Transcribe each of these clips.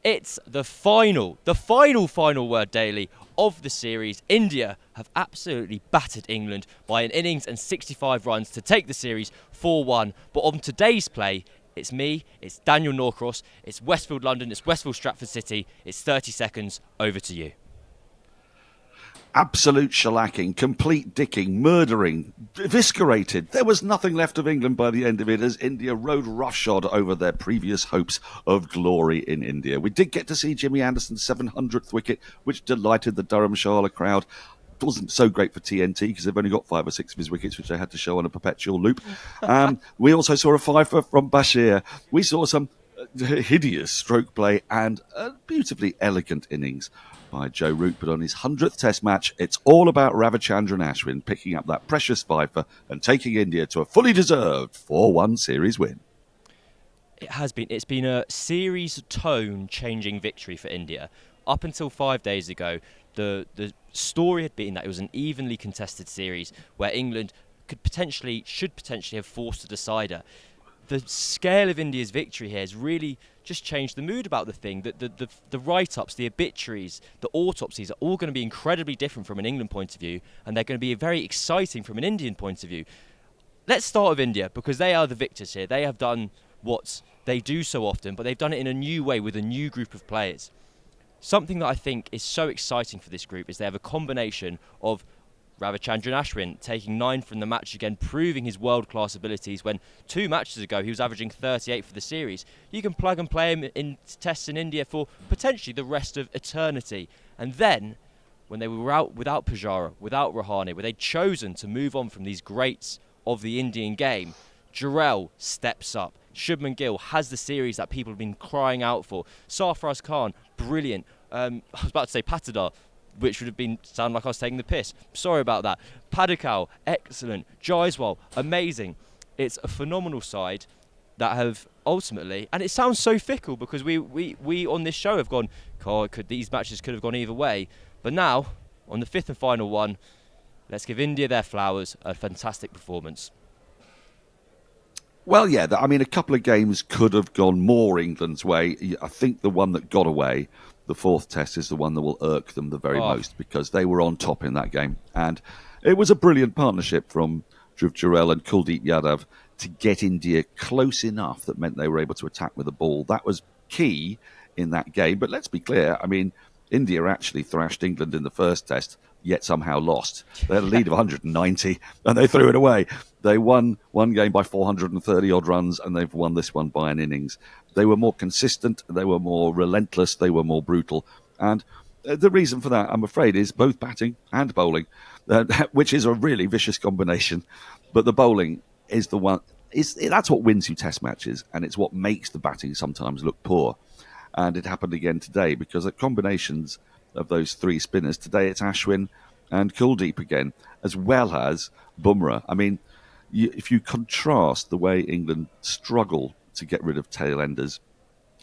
It's the final word daily of the series. India have absolutely battered England by an innings and 65 runs to take the series 4-1. But on today's play, it's me, it's Daniel Norcross, it's Westfield London, it's Westfield Stratford City. It's 30 seconds. Over to you. Absolute shellacking, complete dicking, murdering, eviscerated. There was nothing left of England by the end of it as India rode roughshod over their previous hopes of glory in India. We did get to see Jimmy Anderson's 700th wicket, which delighted the Dharamsala crowd. It wasn't so great for TNT because they've only got 5 or 6 of his wickets, which they had to show on a perpetual loop. We also saw a fifer from Bashir. We saw some hideous stroke play and a beautifully elegant innings by Joe Root. But on his 100th Test match, it's all about Ravichandran Ashwin picking up that precious fifer and taking India to a fully deserved 4-1 series win. It's been a series tone-changing victory for India. Up until 5 days ago, the story had been that it was an evenly contested series where England should potentially have forced a decider. The scale of India's victory here has really just changed the mood about the thing. The write-ups, the obituaries, the autopsies are all going to be incredibly different from an England point of view, and they're going to be very exciting from an Indian point of view. Let's start with India, because they are the victors here. They have done what they do so often, but they've done it in a new way with a new group of players. Something that I think is so exciting for this group is they have a combination of Ravichandran Ashwin taking 9 from the match again, proving his world-class abilities when 2 matches ago he was averaging 38 for the series. You can plug and play him in tests in India for potentially the rest of eternity. And then, when they were out without Pujara, without Rahane, where they'd chosen to move on from these greats of the Indian game, Jarrell steps up. Shubman Gill has the series that people have been crying out for. Sarfaraz Khan, brilliant. I was about to say Patidar, which would have sound like I was taking the piss. Sorry about that. Padikal, excellent. Jaiswal, amazing. It's a phenomenal side that have ultimately, and it sounds so fickle because we on this show have gone, God, these matches could have gone either way. But now, on the 5th and final one, let's give India their flowers. A fantastic performance. Well, yeah, I mean, a couple of games could have gone more England's way. I think the one that got away, the 4th Test, is the one that will irk them the very most because they were on top in that game. And it was a brilliant partnership from Dhruv Jurel and Kuldeep Yadav to get India close enough that meant they were able to attack with the ball. That was key in that game. But let's be clear, I mean, India actually thrashed England in the 1st Test, yet somehow lost. They had a lead of 190 and they threw it away. They won one game by 430-odd runs and they've won this one by an innings. They were more consistent, they were more relentless, they were more brutal. And the reason for that, I'm afraid, is both batting and bowling, which is a really vicious combination. But the bowling is the one, that's what wins you Test matches, and it's what makes the batting sometimes look poor. And it happened again today because at combinations of those 3 spinners, today it's Ashwin and Kuldeep again, as well as Bumrah. I mean, if you contrast the way England struggle to get rid of tail-enders,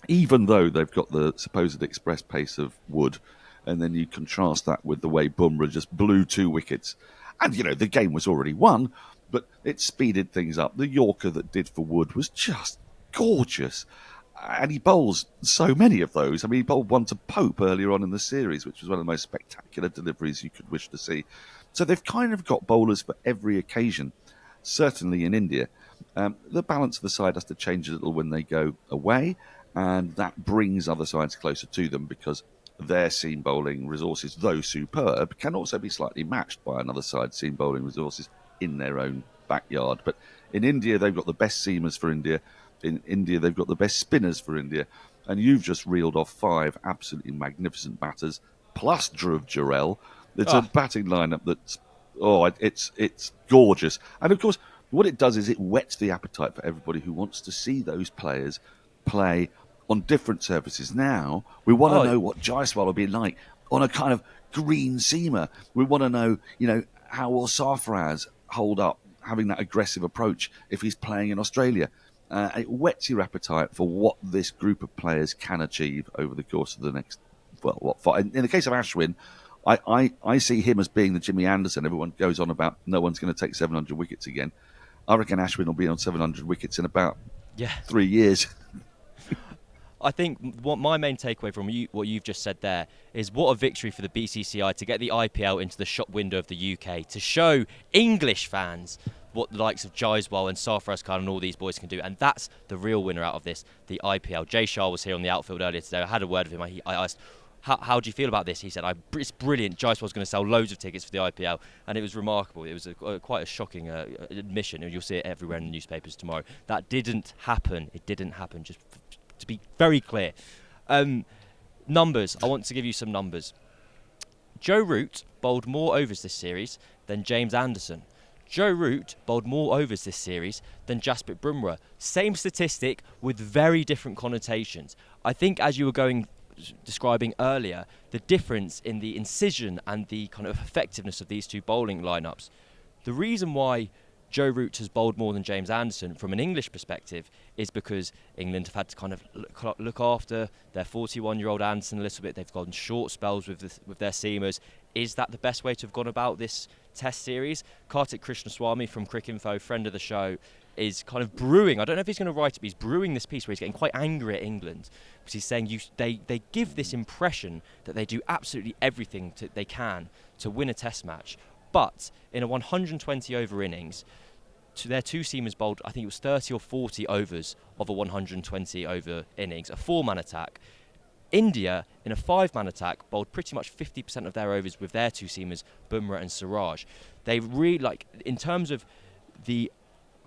even though they've got the supposed express pace of Wood, and then you contrast that with the way Bumrah just blew 2 wickets. And, you know, the game was already won, but it speeded things up. The Yorker that did for Wood was just gorgeous. And he bowls so many of those. I mean, he bowled one to Pope earlier on in the series, which was one of the most spectacular deliveries you could wish to see. So they've kind of got bowlers for every occasion, certainly in India. The balance of the side has to change a little when they go away, and that brings other sides closer to them because their seam bowling resources, though superb, can also be slightly matched by another side's seam bowling resources in their own backyard. But in India, they've got the best seamers for India. In India, they've got the best spinners for India. And you've just reeled off 5 absolutely magnificent batters, plus Dhruv Jurel. It's a batting lineup that's, it's gorgeous. And of course, what it does is it whets the appetite for everybody who wants to see those players play on different surfaces. Now, we want to know what Jaiswal will be like on a kind of green seamer. We want to know, how will Sarfaraz hold up, having that aggressive approach if he's playing in Australia. It whets your appetite for what this group of players can achieve over the course of the next, in the case of Ashwin, I see him as being the Jimmy Anderson. Everyone goes on about no one's going to take 700 wickets again. I reckon Ashwin will be on 700 wickets in about 3 years. I think what my main takeaway from what you've just said there is what a victory for the BCCI to get the IPL into the shop window of the UK, to show English fans what the likes of Jaiswal and Sarfaraz Khan and all these boys can do. And that's the real winner out of this, the IPL. Jay Shah was here on the outfield earlier today. I had a word with him. I asked, how do you feel about this? He said, it's brilliant. Jaiswal's going to sell loads of tickets for the IPL. And it was remarkable. It was quite a shocking admission. And you'll see it everywhere in the newspapers tomorrow. That didn't happen. It didn't happen, just to be very clear. Numbers. I want to give you some numbers. Joe Root bowled more overs this series than James Anderson. Joe Root bowled more overs this series than Jasprit Bumrah. Same statistic with very different connotations. I think, as you were describing earlier, the difference in the incision and the kind of effectiveness of these two bowling lineups. The reason why Joe Root has bowled more than James Anderson from an English perspective is because England have had to kind of look after their 41-year-old Anderson a little bit. They've gone short spells with their seamers. Is that the best way to have gone about this Test series? Kartik Krishnaswamy from Cricinfo, friend of the show, is kind of brewing. I don't know if he's going to write it, but he's brewing this piece where he's getting quite angry at England because he's saying they give this impression that they do absolutely everything they can to win a Test match. But in a 120 over innings, their two seamers bowled, I think it was 30 or 40 overs of a 120 over innings, a 4-man attack. India, in a 5-man attack, bowled pretty much 50% of their overs with their two seamers, Bumrah and Siraj. They really, in terms of the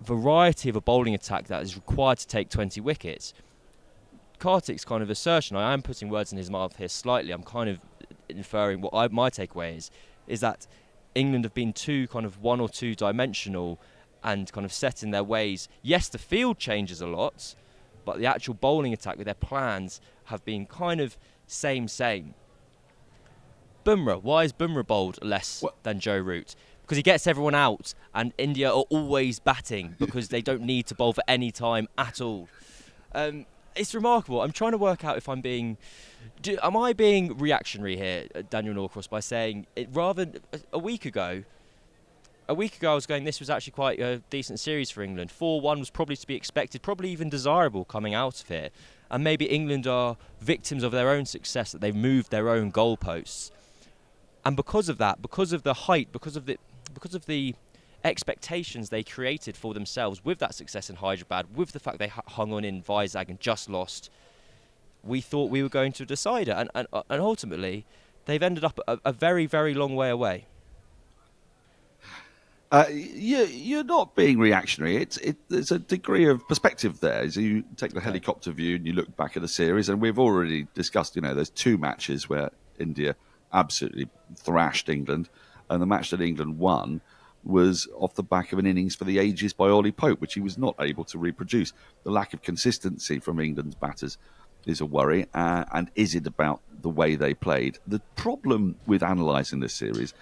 variety of a bowling attack that is required to take 20 wickets, Kartik's kind of assertion, I am putting words in his mouth here slightly, I'm kind of inferring what my takeaway is that England have been too kind of one or two dimensional and kind of set in their ways. Yes, the field changes a lot, but the actual bowling attack with their plans have been kind of same. Bumrah, why is Bumrah bowled less than Joe Root? Because he gets everyone out, and India are always batting because they don't need to bowl for any time at all. It's remarkable. I'm trying to work out if am I being reactionary here, Daniel Norcross, by saying it rather a week ago I was going, this was actually quite a decent series for England. 4-1 was probably to be expected, probably even desirable coming out of here. And maybe England are victims of their own success, that they've moved their own goalposts. And because of that, because of the height, because of the expectations they created for themselves with that success in Hyderabad, with the fact they hung on in Vizag and just lost, we thought we were going to decide it. And ultimately, they've ended up a very, very long way away. You're not being reactionary. There's a degree of perspective there. As you take the helicopter view and you look back at the series, and we've already discussed, there's two matches where India absolutely thrashed England, and the match that England won was off the back of an innings for the ages by Ollie Pope, which he was not able to reproduce. The lack of consistency from England's batters is a worry, and is it about the way they played? The problem with analysing this series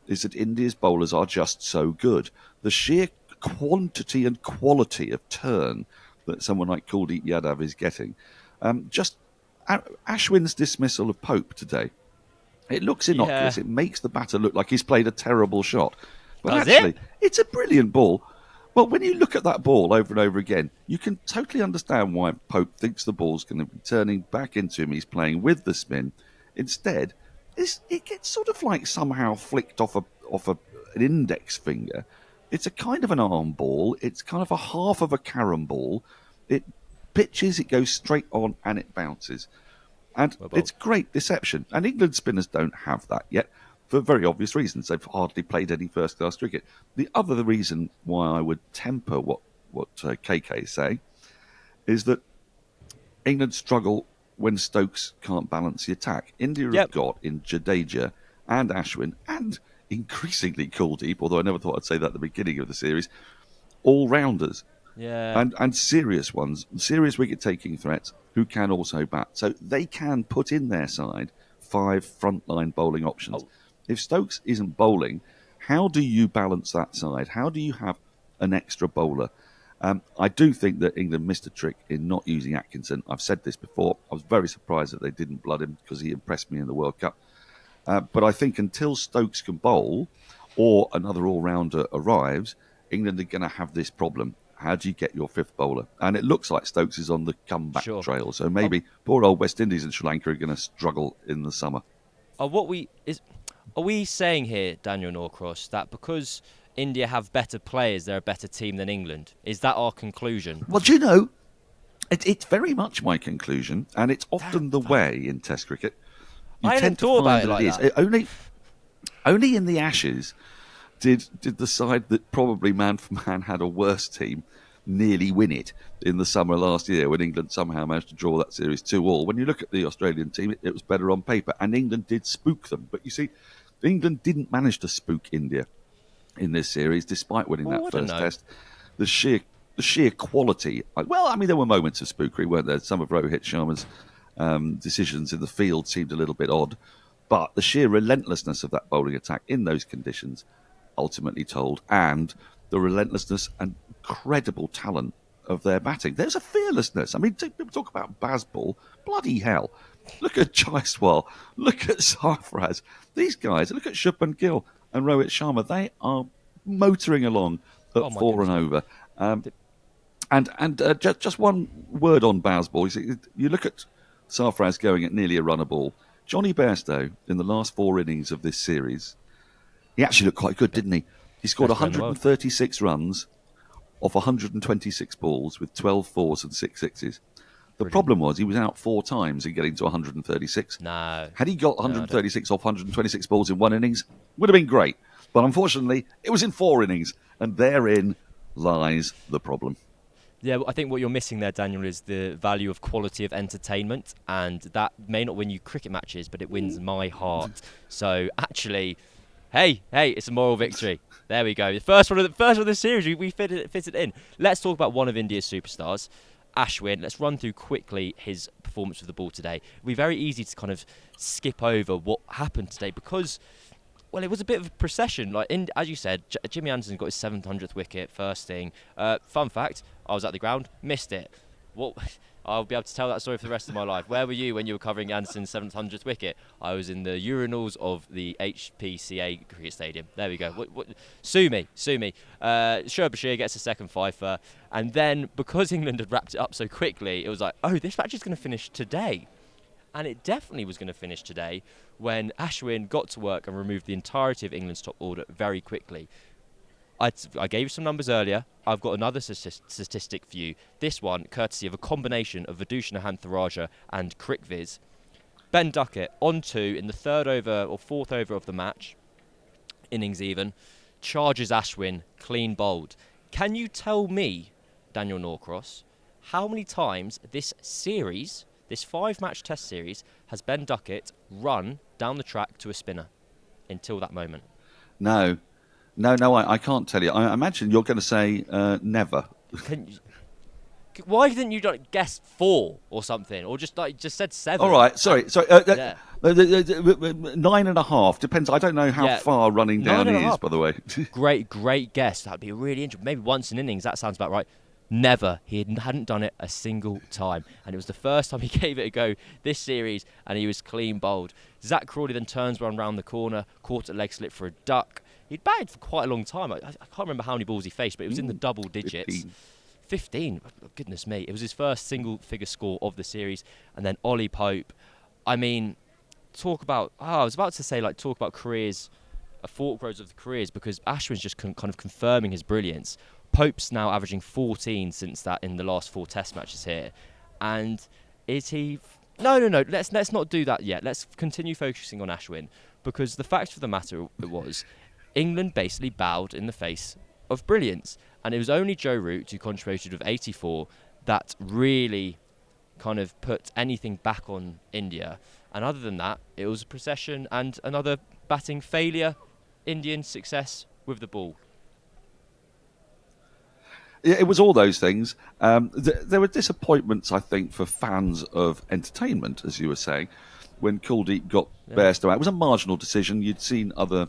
is that India's bowlers are just so good. The sheer quantity and quality of turn that someone like Kuldeep Yadav is getting. Ashwin's dismissal of Pope today, it looks innocuous. Yeah. It makes the batter look like he's played a terrible shot. But it's a brilliant ball. Well, when you look at that ball over and over again, you can totally understand why Pope thinks the ball's going to be turning back into him. He's playing with the spin. Instead, it gets sort of like somehow flicked off an index finger. It's a kind of an arm ball. It's kind of a half of a carom ball. It pitches, it goes straight on, and it bounces. And it's great deception. And England spinners don't have that yet, for very obvious reasons. They've hardly played any first-class cricket. The other reason why I would temper what KK is saying is that England struggle when Stokes can't balance the attack. India have got in Jadeja and Ashwin, and increasingly Kuldeep, although I never thought I'd say that at the beginning of the series, all-rounders. Yeah. And serious ones, serious wicket-taking threats, who can also bat. So they can put in their side 5 frontline bowling options. If Stokes isn't bowling, how do you balance that side? How do you have an extra bowler? I do think that England missed a trick in not using Atkinson. I've said this before. I was very surprised that they didn't blood him because he impressed me in the World Cup. But I think until Stokes can bowl or another all-rounder arrives, England are going to have this problem. how do you get your fifth bowler? And it looks like Stokes is on the comeback Sure. trail. So maybe poor old West Indies and Sri Lanka are going to struggle in the summer. Are we saying here, Daniel Norcross, that because India have better players, they're a better team than England? Is that our conclusion? Well, do you know, it's very much my conclusion, and it's often the way in Test cricket. You I hadn't tend to thought find about that it like that. Only in the Ashes did the side that probably man for man had a worse team nearly win it in the summer last year when England somehow managed to draw that series 2-2. When you look at the Australian team, it was better on paper, and England did spook them. But you see, England didn't manage to spook India in this series, despite winning that first test. The sheer quality. Well, I mean, there were moments of spookery, weren't there? Some of Rohit Sharma's decisions in the field seemed a little bit odd, but the sheer relentlessness of that bowling attack in those conditions ultimately told, and the relentlessness and incredible talent of their batting. There's a fearlessness. I mean, people talk about Bazball. Bloody hell. Look at Jaiswal. Look at Sarfraz. These guys, look at Shubman Gill and Rohit Sharma. They are motoring along at 4 and over. Just one word on Bazball. You look at Sarfraz going at nearly a run a ball. Johnny Bairstow, in the last 4 innings of this series, he actually looked quite good, didn't he? He scored 136 runs off 126 balls with 12 fours and 6 sixes. The problem was he was out 4 times in getting to 136. No. Had he got 136 off 126 balls in 1 innings, would have been great. But unfortunately, it was in 4 innings, and therein lies the problem. Yeah, I think what you're missing there, Daniel, is the value of quality of entertainment, and that may not win you cricket matches, but it wins my heart. So actually, hey, it's a moral victory. There we go. The first one of the series, we fit it in. Let's talk about one of India's superstars, Ashwin. Let's run through quickly his performance with the ball today. It'll be very easy to kind of skip over what happened today because, well, it was a bit of a procession. As you said, Jimmy Anderson got his 700th wicket first thing. Fun fact, I was at the ground, missed it. I'll be able to tell that story for the rest of my life. Where were you when you were covering Anderson's 700th wicket? I was in the urinals of the HPCA cricket stadium. There we go. Sue me. Shoaib Bashir gets a second fifer. And then, because England had wrapped it up so quickly, it was like, oh, this match is going to finish today. And it definitely was going to finish today when Ashwin got to work and removed the entirety of England's top order very quickly. I gave you some numbers earlier. I've got another statistic for you. This one, courtesy of a combination of Vidushanahan Tharaja and Crickviz. Ben Duckett, on 2 in the 3rd over or 4th over of the match, innings even, charges Ashwin clean bowled. Can you tell me, Daniel Norcross, how many times this series, this 5-match test series, has Ben Duckett run down the track to a spinner until that moment? No, I can't tell you. I imagine you're going to say never. Why didn't you guess 4 or something, or just said 7? All right, sorry. 9.5 depends. I don't know how far running down is, by the way. Great guess. That'd be really interesting. Maybe once in innings. That sounds about right. Never. He hadn't done it a single time, and it was the first time he gave it a go this series, and he was clean bowled. Zach Crawley then turns one round the corner, caught a leg slip for a duck. He'd batted for quite a long time. I can't remember how many balls he faced, but it was in the double digits. 15. Goodness me. It was his first single-figure score of the series. And then Ollie Pope. I mean, talk about careers, a fork roads of the careers, because Ashwin's just kind of confirming his brilliance. Pope's now averaging 14 since that in the last 4 test matches here. And is he... No. Let's not do that yet. Let's continue focusing on Ashwin, because the fact of the matter was England basically bowed in the face of brilliance. And it was only Joe Root, who contributed with 84, that really kind of put anything back on India. And other than that, it was a procession and another batting failure, Indian success with the ball. Yeah, it was all those things. There were disappointments, I think, for fans of entertainment, as you were saying, when Kuldeep got Bairstow out. It was a marginal decision. You'd seen other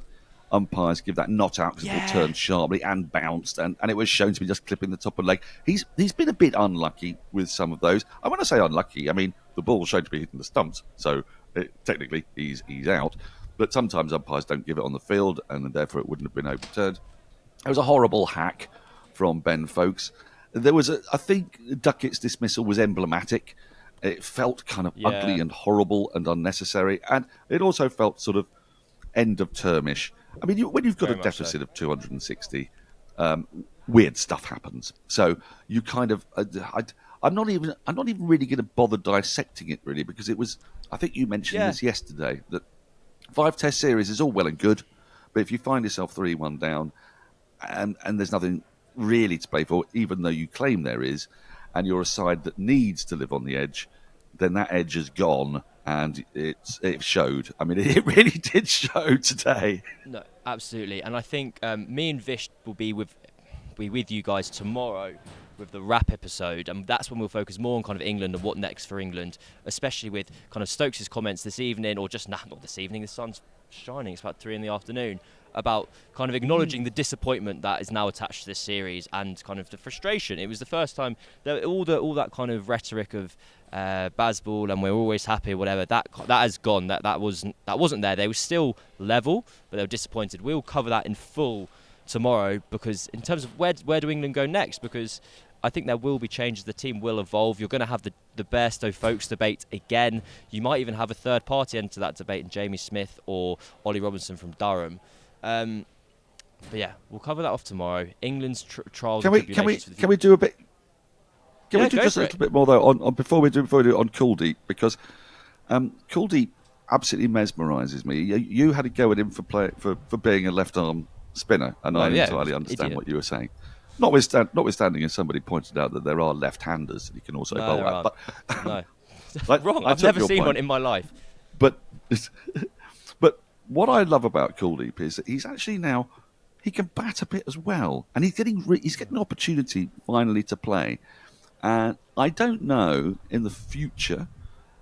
umpires give that not out because it turned sharply and bounced, and it was shown to be just clipping the top of the leg. He's been a bit unlucky with some of those. I want to say unlucky. I mean, the ball showed to be hitting the stumps, so technically he's out. But sometimes umpires don't give it on the field, and therefore it wouldn't have been overturned. It was a horrible hack from Ben Folkes. I think Duckett's dismissal was emblematic. It felt kind of Yeah. ugly and horrible and unnecessary, and it also felt sort of end of termish. I mean, when you've got a Very much so. deficit of 260, weird stuff happens. So you kind of, I'm not even really going to bother dissecting it really, because it was. I think you mentioned Yeah. this yesterday that 5-test series is all well and good, but if you find yourself 3-1 down, and there's nothing really to play for, even though you claim there is, and you're a side that needs to live on the edge, then that edge is gone, and it showed. I mean, it really did show today. No, absolutely. And I think me and Vish will be with you guys tomorrow with the wrap episode, and that's when we'll focus more on kind of England and what next for England, especially with kind of Stokes' comments this evening, or just not this evening. The sun's shining. It's about 3 in the afternoon. About kind of acknowledging the disappointment that is now attached to this series and kind of the frustration. It was the first time that all that kind of rhetoric of Bazball and we're always happy, whatever, that has gone. That wasn't there. They were still level, but they were disappointed. We'll cover that in full tomorrow, because in terms of where do England go next, because I think there will be changes. The team will evolve. You're going to have the Bairstow folks debate again. You might even have a third party enter that debate in Jamie Smith or Ollie Robinson from Durham. But yeah, we'll cover that off tomorrow. England's trials and tribulations. Can we do a bit? Can Yeah, we do go just for a it. little bit more though on before we do it on Kuldeep, because Kuldeep absolutely mesmerises me. You had to go at him for being a left arm spinner, and I entirely understand what you were saying. Notwithstanding, as somebody pointed out, that there are left-handers and you can also bowl at. But no, wrong. I've never seen one in my life. But what I love about Kuldeep is that he's actually now he can bat a bit as well, and he's getting an opportunity finally to play. And I don't know in the future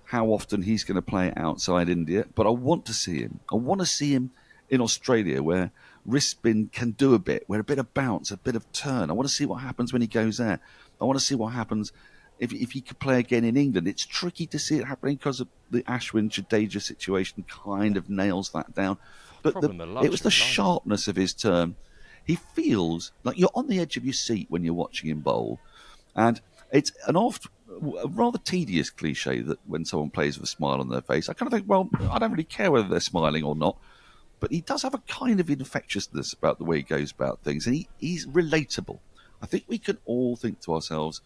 how often he's going to play outside India, but I want to see him. I want to see him in Australia, where wrist spin can do a bit, where a bit of bounce, a bit of turn. I want to see what happens when he goes there. I want to see what happens if he could play again in England. It's tricky to see it happening because of the Ashwin Jadeja situation kind of nails that down. But it was the sharpness of his turn. He feels like you're on the edge of your seat when you're watching him bowl. And it's a rather tedious cliche that when someone plays with a smile on their face, I kind of think, well, I don't really care whether they're smiling or not. But he does have a kind of infectiousness about the way he goes about things, and he's relatable. I think we can all think to ourselves,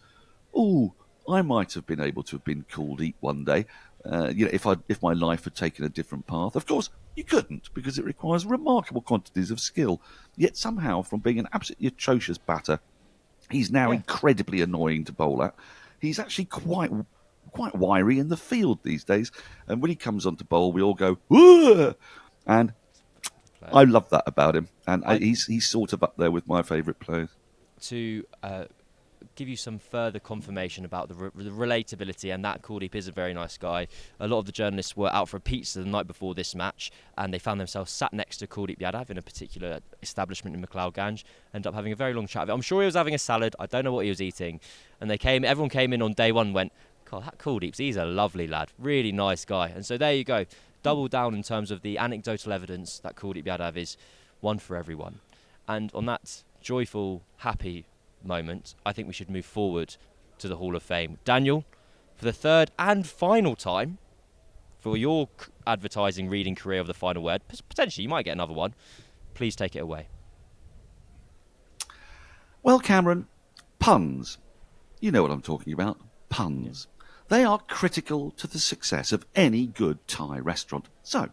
"Oh, I might have been able to have been Kuldeep one day, if my life had taken a different path." Of course, you couldn't, because it requires remarkable quantities of skill. Yet somehow, from being an absolutely atrocious batter, he's now incredibly annoying to bowl at. He's actually quite wiry in the field these days, and when he comes on to bowl, we all go, "Whoa!" And I love that about him, and he's sort of up there with my favourite players. To give you some further confirmation about the relatability, and that Kuldeep is a very nice guy. A lot of the journalists were out for a pizza the night before this match, and they found themselves sat next to Kuldeep Yadav in a particular establishment in McLeod-Ganj. Ended up having a very long chat with him. I'm sure he was having a salad. I don't know what he was eating. And everyone came in on day one and went, "God, that Kuldeep, he's a lovely lad. Really nice guy." And so there you go. Double down in terms of the anecdotal evidence that Kuldeep Yadav is one for everyone. And on that joyful, happy moment, I think we should move forward to the Hall of Fame. Daniel, for the third and final time for your advertising reading career of the final word, potentially you might get another one, please take it away. Well, Cameron, puns. You know what I'm talking about. Puns. Yeah. They are critical to the success of any good Thai restaurant. So,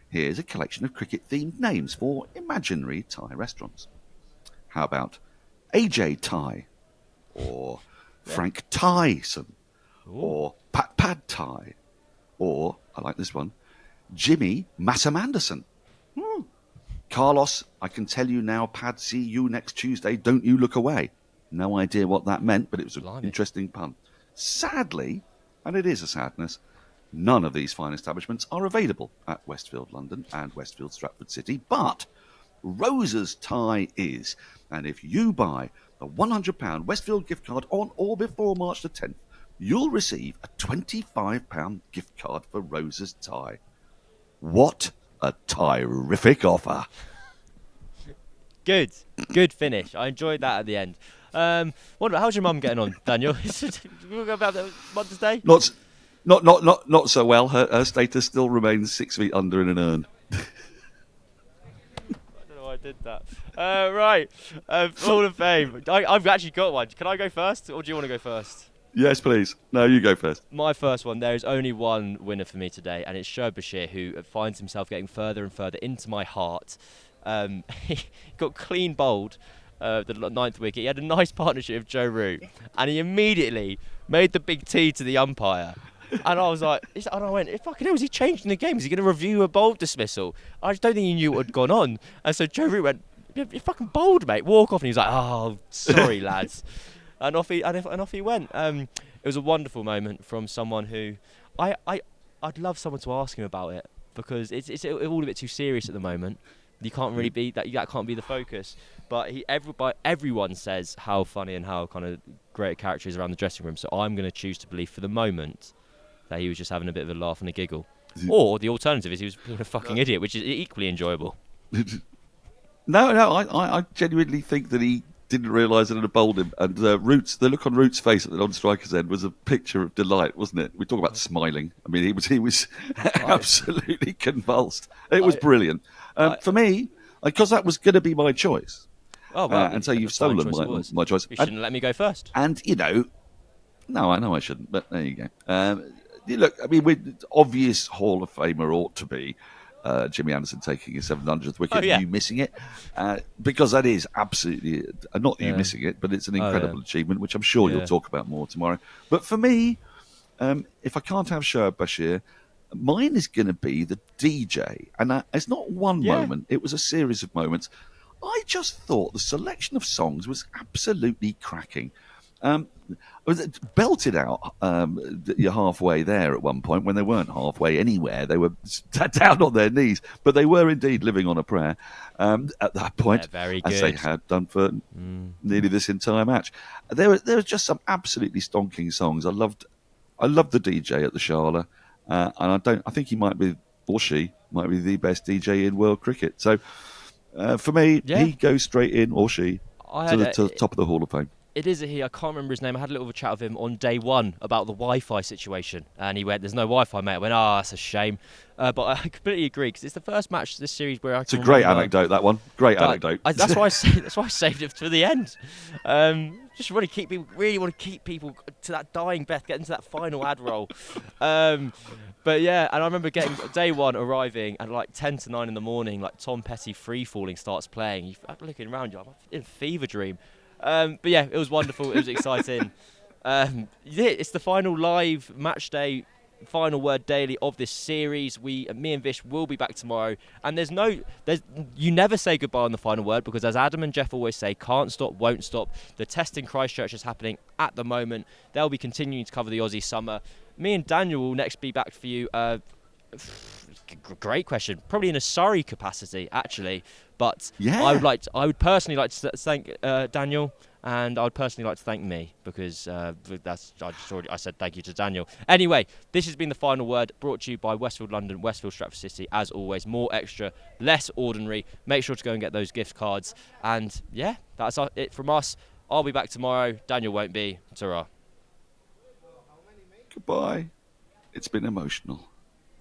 here's a collection of cricket-themed names for imaginary Thai restaurants. How about AJ Thai, or Frank Tyson, or Pat Pad Thai, or, I like this one, Jimmy Massamanderson. Carlos, I can tell you now, Pad, see you next Tuesday, don't you look away. No idea what that meant, but it was an interesting pun. Sadly, and it is a sadness, none of these fine establishments are available at Westfield London and Westfield Stratford City, but Rosa's Thai is. And if you buy a £100 Westfield gift card on or before March the 10th, you'll receive a £25 gift card for Rosa's Thai. What a terrific offer. Good finish. I enjoyed that at the end. How's your mum getting on, Daniel? We'll go about Mother's Day. Not so well. Her status still remains 6 feet under in an urn. I don't know why I did that. Right, Hall of Fame. I've actually got one. Can I go first, or do you want to go first? Yes, please. No, you go first. My first one. There is only one winner for me today, and it's Shoaib Bashir, who finds himself getting further and further into my heart. He got clean bowled. The ninth wicket. He had a nice partnership with Joe Root, and he immediately made the big T to the umpire. And I was like, and I went, fucking hell, is he changing the game? Is he going to review a bowl dismissal? I just don't think he knew what had gone on. And so Joe Root went, you're fucking bowled, mate. Walk off. And he was like, oh, sorry, lads. And off he went. It was a wonderful moment from someone who I'd love someone to ask him about it, because it's all a bit too serious at the moment. You can't really be that can't be the focus. But everyone says how funny and how kind of great a character is around the dressing room. So I'm going to choose to believe for the moment that he was just having a bit of a laugh and a giggle. Or the alternative is he was being a fucking idiot, which is equally enjoyable. No, I genuinely think that he didn't realise that it had bowled him. And the look on Root's face at the non-striker's end was a picture of delight, wasn't it? We talk about smiling. I mean, he was absolutely convulsed. It was brilliant. For me, because that was going to be my choice. Oh, well, and so you've stolen my choice. You shouldn't let me go first. And, no, I know I shouldn't, but there you go. Look, I mean, obvious Hall of Famer ought to be Jimmy Anderson taking his 700th wicket, you missing it, because that is absolutely, not you missing it, but it's an incredible achievement, which I'm sure you'll talk about more tomorrow. But for me, if I can't have Shoaib Bashir, mine is going to be the DJ. And it's not one moment, it was a series of moments. I just thought the selection of songs was absolutely cracking. Belted out you're halfway there at one point when they weren't halfway anywhere. They were down on their knees, but they were indeed living on a prayer at that point, very good. as they had done for nearly this entire match. There were just some absolutely stonking songs. I loved the DJ at the Shala, and I think he might be, or she might be, the best DJ in world cricket. So for me, he goes straight in, or she, to the top of the Hall of Fame. It is a he. I can't remember his name. I had a little chat with him on day one about the Wi-Fi situation, and he went, "There's no Wi-Fi, mate." I went, that's a shame. But I completely agree, because it's the first match of this series where it's a great anecdote, that one. Great anecdote. That's why I saved it to the end. Just really want to keep people to that dying breath, getting to that final ad roll. But yeah, and I remember getting day one, arriving at like 10 to 9 in the morning, like Tom Petty Free Falling starts playing. You're looking around, you're like, in a fever dream. But yeah, it was wonderful. It was exciting. It's the final live match day, final word daily of this series. Me and Vish will be back tomorrow. And you never say goodbye on the final word, because as Adam and Jeff always say, can't stop, won't stop. The test in Christchurch is happening at the moment. They'll be continuing to cover the Aussie summer. Me and Daniel will next be back for you. Great question. Probably in a Surrey capacity, actually. But I would personally like to thank Daniel, and I would personally like to thank me, because I said thank you to Daniel. Anyway, this has been the final word, brought to you by Westfield London, Westfield Stratford City. As always, more extra, less ordinary. Make sure to go and get those gift cards. And yeah, that's it from us. I'll be back tomorrow. Daniel won't be. Ta-ra. Goodbye. It's been emotional.